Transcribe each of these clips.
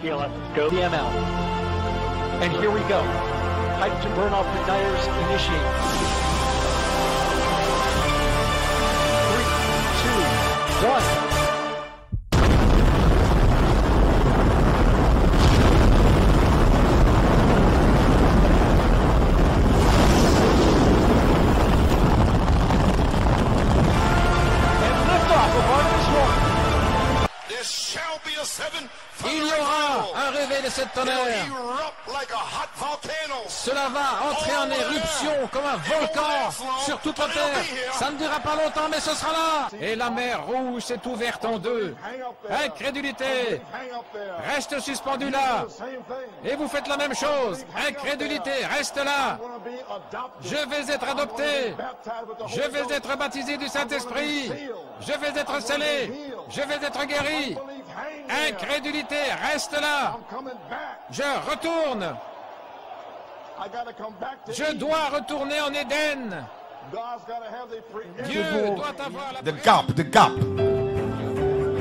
TLS, go. DML. And here we go. Hydrogen burn-off deniers initiate. 3, 2, 1. Il y aura un réveil de cette tonnerre. Cela va entrer en éruption comme un volcan sur toute la terre. Ça ne durera pas longtemps, mais ce sera là. Et la mer rouge s'est ouverte en deux. Incrédulité. Reste suspendu là. Et vous faites la même chose. Incrédulité. Reste là. Je vais être adopté. Je vais être baptisé du Saint-Esprit. Je vais être scellé. Je vais être guéri. Incrédulité, reste là. Je retourne. Je dois retourner en Éden. Dieu doit avoir la... The gap.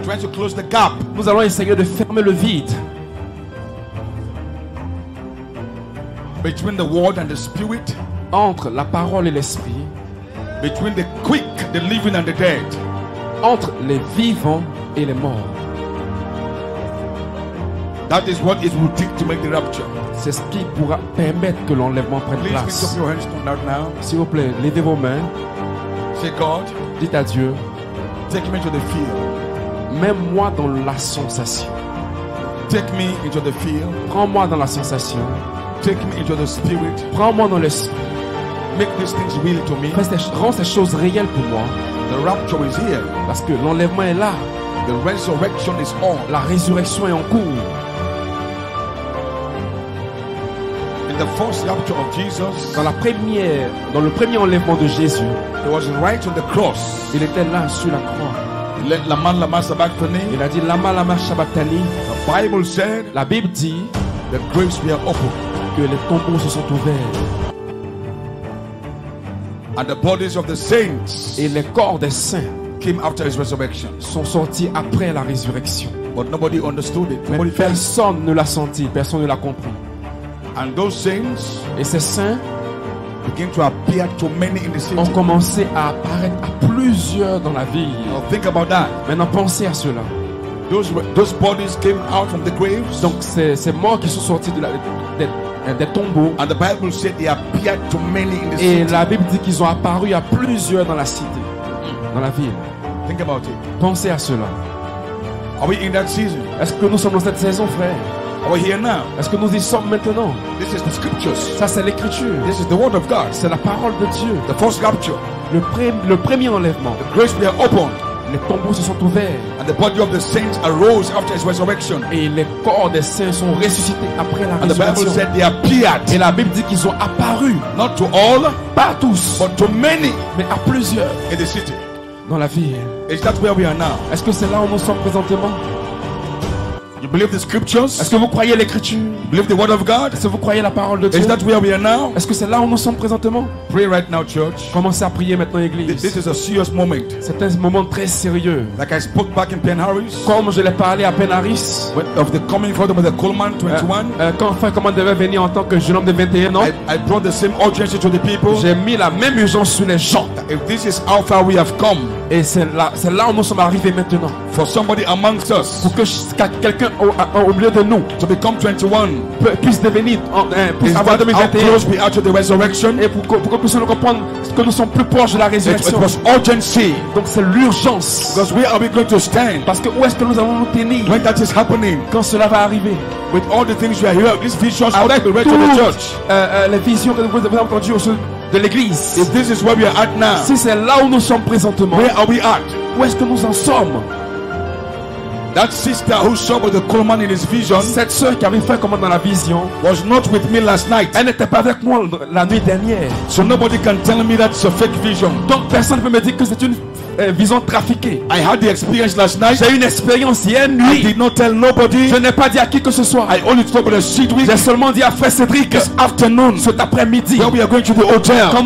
Try to close the gap. Nous allons essayer de fermer le vide Between the word and the spirit. entre la parole et l'esprit, Between the quick, the living and the dead. entre les vivants et les morts. That is what it will take to make the rapture. C'est ce qui pourra permettre que l'enlèvement prenne Please lift place. up your hands right now. S'il vous plaît, levez vos mains. Say, God, Dites à Dieu, take me to the field. mets-moi dans la sensation. Take me into the field. Prends-moi dans la sensation. Take me into the spirit. Prends-moi dans l'esprit. Make these things real to me. Rends ces choses réelles pour moi. The rapture is here. Parce que l'enlèvement est là. The resurrection is on. La résurrection est en cours. In the first rapture of Jesus, Dans le premier enlèvement de Jésus, he was right on the cross. il était là sur la croix. He let lama sabachthani. Il a dit Lama Lama Shabbatani. The Bible said La Bible dit the graves were open que les tombeaux se sont ouverts and the bodies of the saints et les corps des saints came after his resurrection. sont sortis après la résurrection. But nobody understood it. Mais Nobody felt it. personne ne l'a senti, personne ne l'a compris. And those saints Et ces saints began to appear to many in the city. ont commencé à apparaître à plusieurs dans la ville. Now think about that. Maintenant pensez à cela. Those bodies came out from the graves. Donc ces morts qui sont sortis des tombeaux. And the Bible said they appeared to many in the Et city. la Bible dit qu'ils ont apparu à plusieurs dans la cité, dans la ville. Think about it. Pensez à cela. Are we in that season? Est-ce que nous sommes dans cette saison, frère? Are we here now? Est-ce que nous y sommes maintenant? This is the scriptures. Ça, c'est l'écriture. This is the word of God. C'est la parole de Dieu. The first rapture. Le premier enlèvement. The graves were opened. Les tombeaux se sont ouverts. And the body of the saints arose after his resurrection. Et les corps des saints sont ressuscités après la And the Bible résurrection. said they appeared. Et la Bible dit qu'ils ont apparu. Not to all, Pas à tous, but to many mais à plusieurs in the city. dans la ville. Is that where we are now? Est-ce que c'est là où nous sommes présentement? You believe the scriptures? Est-ce que vous croyez l'écriture? Believe the word of God? Est-ce que vous croyez la parole de Dieu? Is that where we are now? Est-ce que c'est là où nous sommes présentement? Pray right now, church. Commencez à prier maintenant, This Église. is a serious moment. C'est un moment très sérieux. Like I spoke back in Penn-Harris Comme je l'ai parlé à Penaris, of the coming forth of the Coleman 21. quand Frère Coleman devait venir en tant que jeune homme de 21 ans, I brought the same urgency to the people. j'ai mis la même urgence sur les gens. If this is how far we have come, Et c'est là où nous sommes arrivés maintenant. for somebody amongst us Pour que quelqu'un au milieu de nous to become 21, puisse devenir, puisse is avoir that how 2021. close we are to the resurrection? Et pour que puissions comprendre que nous sommes plus proches de la It résurrection. was urgency. Donc c'est l'urgence. Because where are we going to stand Parce que où est-ce que nous allons nous tenir when that is happening? quand cela va arriver? With all the things we are hearing, these visions ought Avec to be read to the church. toutes les visions que vous avez entendues de l'église. If this is where we are at now, Si c'est là où nous sommes présentement, where are we at? où est-ce que nous en sommes? That sister who saw with the Coleman in his vision Cette sœur qui avait fait comme dans la vision, was not with me last night. elle n'était pas avec moi la nuit dernière. So nobody can tell me that's a fake vision. Donc personne ne peut me dire que c'est une vision trafiquée. I had the experience last night. J'ai eu une expérience hier I nuit. did not tell nobody. Je n'ai pas dit à qui que ce soit. I only told Brother Sidwick J'ai seulement dit à Frère Cédric this afternoon cet après-midi, when we are going to the hotel. quand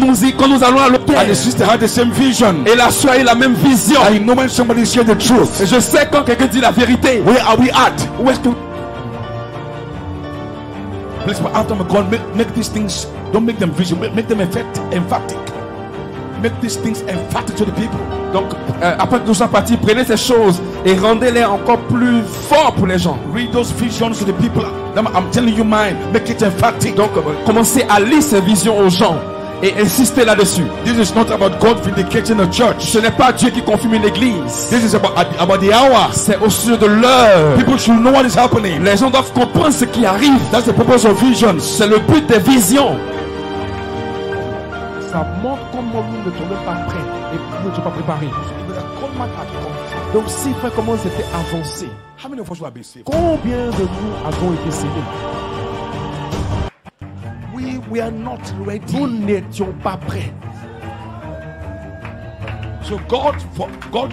nous allons à And l'hôtel, the sister had the same vision. et la soeur a eu la même vision. I know when somebody shared the truth. Et je sais quand quelqu'un dit la vérité. Where are we at? Où est-ce que Please, but after God, make these things, don't make them visual, make them emphatic. Make these things emphatic to the people. Donc, après que nous soyons partis, prenez ces choses et rendez-les encore plus forts pour les gens. Read those visions to the people. I'm telling you mine. Make it emphatic. Donc, commencez à lire ces visions aux gens et insistez là-dessus. This is not about God vindicating a church. Ce n'est pas Dieu qui confirme une église. This is about the hour. C'est au sujet de l'heure. People should know what is happening. Les gens doivent comprendre ce qui arrive. That's the purpose of visions. C'est le but des visions. Ça montre comment nous ne sommes pas prêts et nous ne sommes pas préparés. Donc si frère, comment c'était avancé? Combien de nous avons été scellés? We are not ready. Nous n'étions pas prêts. So God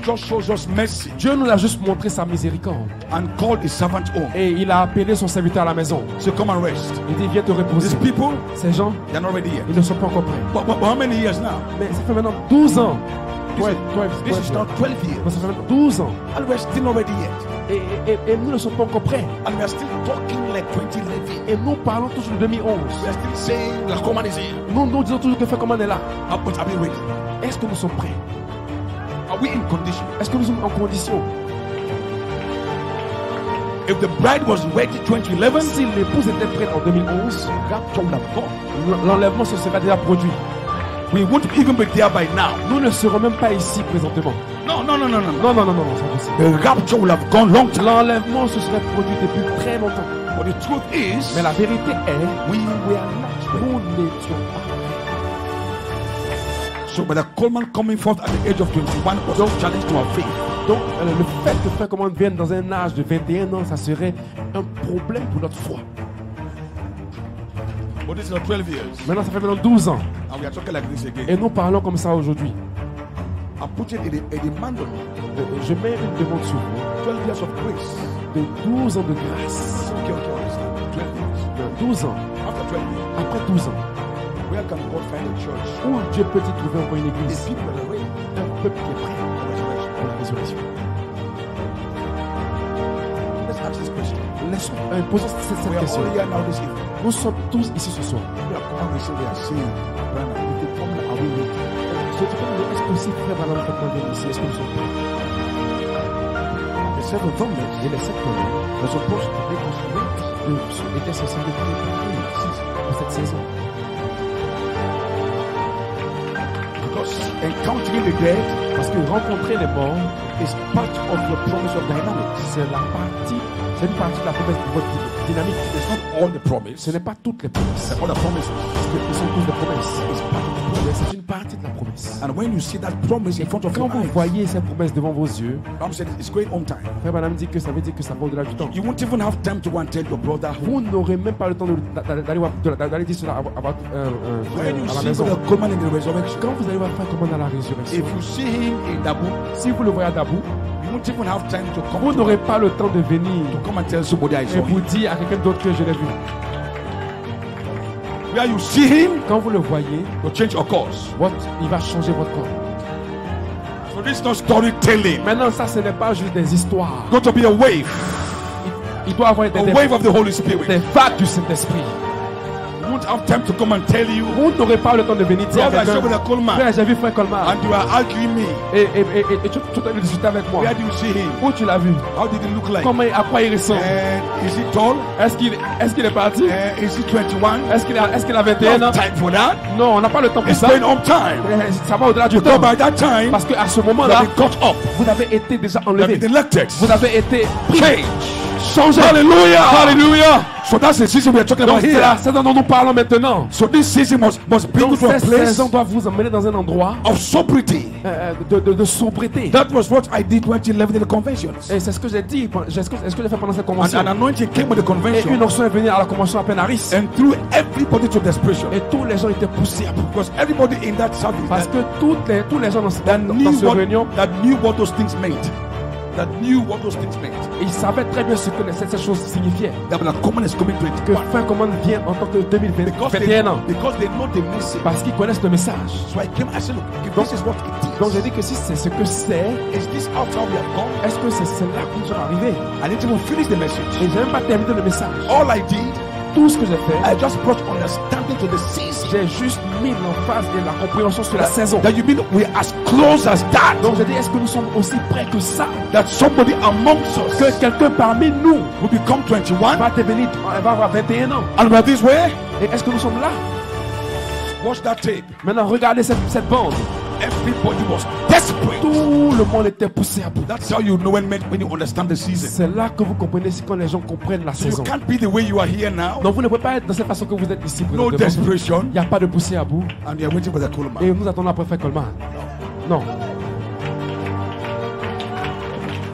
just shows us mercy. Dieu nous a juste montré sa miséricorde. And called his servant home. Et il a appelé son serviteur à la maison. So come and rest. Il dit viens te reposer. These people, ces gens, they are not ready yet. Ils ne sont pas encore prêts. But how many years now? Mais ça fait maintenant 12 ans. This is not 12 years. Ça fait maintenant 12 ans. And we're still not ready yet. Et nous ne sommes pas encore prêts. And we are still talking like 2011. Et nous parlons toujours de 2011. We are still saying la commande is here. Nous disons toujours que frère commande est là. But are we ready? Est-ce que nous sommes prêts? Are we in condition? Est-ce que nous sommes en condition? If the bride was ready 2011, si l'épouse était prête en 2011, l'enlèvement se serait déjà produit. We won't even be there by now. Nous ne serons même pas ici présentement. No, c'est possible. The rapture will have gone long time. L'enlèvement se serait produit depuis très longtemps. But the truth is, mais la vérité est, we were not ready. Nous n'étions pas. So, but the Coleman coming forth at the age of 21 was a challenge to our faith. Donc, le fait que frère Coleman vienne dans un âge de 21 ans, ça serait un problème pour notre foi. But this is 12 years. Maintenant, ça fait maintenant 12 ans. And we are talking like this again. Et nous parlons comme ça aujourd'hui. I put it a demand on you. Je mets une demande sur vous. 12 years of grace. De 12 ans de grâce. 12 ans. After 12 years. Après 12 ans. Where can God find a church? Où Dieu peut-il trouver encore une église? Des people are ready. Un peuple qui est prêt pour la résurrection. Let's ask this question. Posons cette question. Nous sommes tous ici ce soir. Est-ce que si frère Branham peut ici, est-ce que nous sommes prêts? Les 7 tonnes et les 7 tonnes, nous sommes proches de reconstruire. Était censé être préparés pour cette saison. Encountering the dead, parce que rencontrer les morts is part of your promise of dynamics. C'est une partie de la promesse de votre dynamique. It's not all the promise. Ce n'est pas toutes les promesses. All the promises. Ce sont toutes les promesses. It's part of the promise. C'est une partie de la promesse. And when you see that promise in front of quand vous voyez cette promesse devant vos yeux, it's going on time. Frère Branham dit que ça veut dire que ça va au-delà du temps. You won't even have time to go and tell your brother. Vous n'aurez même pas le temps d'aller dire cela à la maison. Quand vous allez voir frère Coleman à la résurrection, if you see him in Dabu, si vous le voyez à Dabu, you won't even have time to come. Vous n'aurez pas le temps de venir to come and tell somebody I saw et vous dire à quelqu'un d'autre que je l'ai vu. Where you see him, quand vous le voyez, will change your course. Il va changer votre corps. So this is not storytelling. Maintenant, ça, ce n'est pas juste des histoires. Got to be a wave. Il doit avoir a wave of the Holy Spirit. Des vagues du Saint-Esprit. You won't have time to come and tell you. Vous n'aurez pas le temps de venir dire à quelqu'un. Frère, j'ai vu frère Coleman. And you are arguing me. Et tu as discuté avec moi. Where do you see him? Où tu l'as vu? How did he look like? À quoi il ressemble? Is he tall? Est-ce qu'il est parti? Is he 21? Est-ce qu'il a 21 ans? Time for that? Non, on n'a pas le temps pour ça. It's going on time. Ça va au-delà du temps. By that time, parce qu'à ce moment-là, vous avez été déjà enlevé. Vous avez été pris. Changé. Hallelujah. Hallelujah. So that's the season we are talking about here. C'est ça dont nous parlons maintenant. So this season must bring you to a place. Cette saison doit vous emmener dans un endroit of sobriety. De sobriété. That was what I did when I left the conventions. Et c'est ce que j'ai dit. Est-ce que j'ai fait pendant cette convention? And an anointing came with the convention. Et une onction est venue à la convention à Penaris. And threw everybody to desperation. Et tous les gens étaient poussés à bout. Because everybody in that service. Parce que tous les gens dans cette réunion. That knew what those things meant. That knew what those things meant. Ils savaient très bien ce que ces choses signifiaient. That Coleman is coming que frère Coleman vient en tant que 2021 ans. Because they know the message. Parce qu'ils connaissent le message. So I came, I said, look, if this is what it is. Donc j'ai dit que si c'est ce que c'est, is this how far we have gone? Est-ce que c'est là que nous sommes arrivés? I didn't even finish the message. Et j'ai même pas terminé le message. All I did, tout ce que j'ai fait, I just brought understanding to the season. j'ai juste mis l'emphase et la compréhension sur la saison. That you mean we're as close as that? Donc j'ai dit, est-ce que nous sommes aussi près que ça? That somebody amongst us Que quelqu'un parmi nous will become 21 va devenir, va avoir 21 ans. and we're this way? Et est-ce que nous sommes là? Watch that tape. Maintenant, regardez cette bande. Everybody was desperate. Tout le monde était poussé à bout. That's how you know when you understand the season. C'est là que vous comprenez, c'est quand les gens comprennent la So you saison. can't be the way you are here now. Donc vous ne pouvez pas être de cette façon que vous êtes ici. No desperation. Il n'y a pas de poussé à bout. And you're waiting for the cool Et man. nous attendons après Coleman. Non.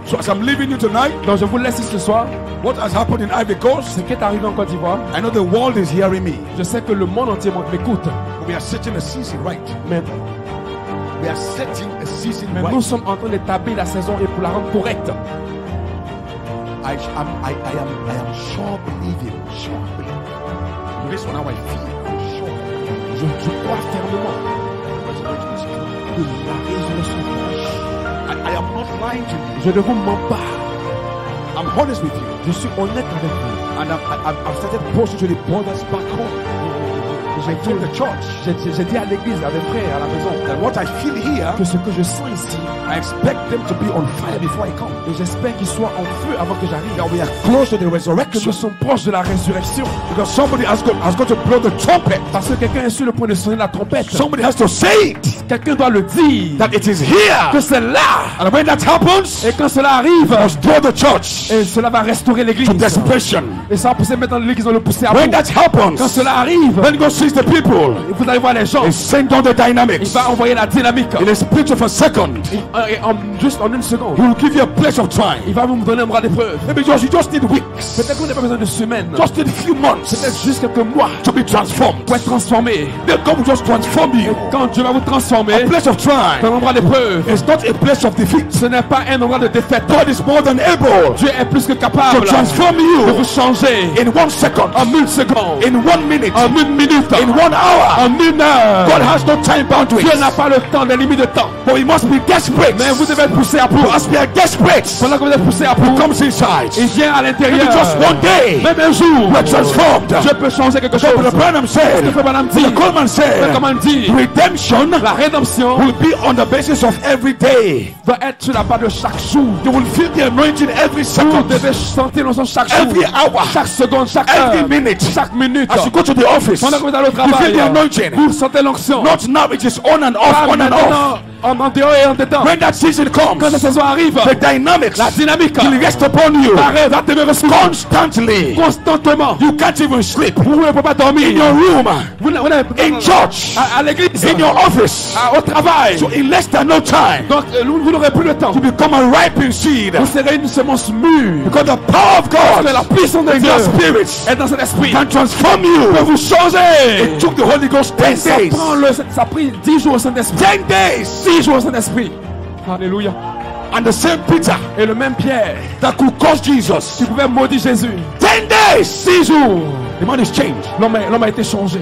So as I'm leaving you tonight, Donc je vous laisse ici ce soir. what has happened in Ivory Coast? Ce qui est arrivé en Côte d'Ivoire, I know the world is hearing me. je sais que le monde entier m'écoute. We are setting a season right. Mais We are setting a season nous right. sommes en train d'établir la saison et pour la rendre correcte. I am sure believing. This one how I feel. I'm sure. Je crois fermement que la résurrection proche. I am not lying to you. Je ne vous mens pas. I'm honest with you. Je suis honnête avec vous. And I've started posting to the brothers back home. I told the church J'ai dit à l'église, à mes frères, à la maison, that what I feel here, que ce que je sens ici, I expect them to be on fire before I come. et j'espère qu'ils soient en feu avant que j'arrive. That we are close to the Que resurrection. nous sommes proches de la résurrection. Because somebody has got to blow the trumpet. Parce que quelqu'un est sur le point de sonner la trompette. Somebody has to say it. Quelqu'un doit le dire. That it is here. Que c'est là. And when that happens, Et quand cela arrive, must draw the church et cela va restaurer l'église. to desperation. Et ça va pousser maintenant l'église, va le pousser à bout. When that happens, Quand cela arrive, then God sees the people. vous allez voir les gens. He sends on the Il dynamics. va envoyer la dynamique. In a split of a second, Juste en une seconde. He will give you a place of time. Il va vous donner un bras d'épreuve. Maybe you just need weeks. Peut-être qu'on n'a pas besoin de semaines. Just need a few months Peut-être juste quelques mois to be transformed. pour être transformé. Then God will just transform you. Quand Dieu va vous transformer, A place of dans time. un endroit d'épreuve, It's not a place of defeat. ce n'est pas un endroit de défaite. God is more than able Dieu est plus que to capable transform de you vous changer in 1 second, en une seconde, in 1 minute, en une minute, in 1 hour. en une heure. God has no time boundaries. Dieu n'a pas le temps, des limites de temps. But we must be desperate. Mais vous devez être poussé à bout. We must be desperate. Pendant que vous êtes poussé à bout, Comes inside. il vient à Maybe l'intérieur. just one day, Même un jour, we're transformed. Dieu peut changer quelque chose. Brother Branham said, Que Branham dit, the Coleman said, comme on dit, redemption la rédemption will be on the basis of every day. doit être sur la base de chaque jour. You will feel the anointing every Vous second, devez sentir l'onction chaque jour, every hour, chaque seconde, chaque every heure, minute. chaque minute. As you go to the office, Pendant que vous allez au you feel travail, the anointing. vous sentez l'onction. Not now, it is on and off, Pas on and off. maintenant, en dehors et en dedans. When that season Quand la comes, saison arrive, the dynamics la dynamique will rest upon you va demeurer constantly. constantement. You can't even sleep. Vous ne pouvez pas dormir. In your room, Vous n'êtes in church, à l'église, in your office. au travail. So in less than no time, Donc vous n'aurez plus le temps. to become a ripened seed. Vous serez une semence mûre. Because the power of Parce que la God puissance de in Dieu your spirit est dans cet esprit. can transform Peut you. vous changer. It took the Holy Ghost 10 Ça days. prend ça a pris 10 jours au Saint-Esprit. 10 days. 6 jours au Saint-Esprit. Alléluia. And the same Peter Et le même Pierre that could cause Jesus. qui pouvait maudire Jésus. 10 days. 6 jours. The man is changed. L'homme a été changé.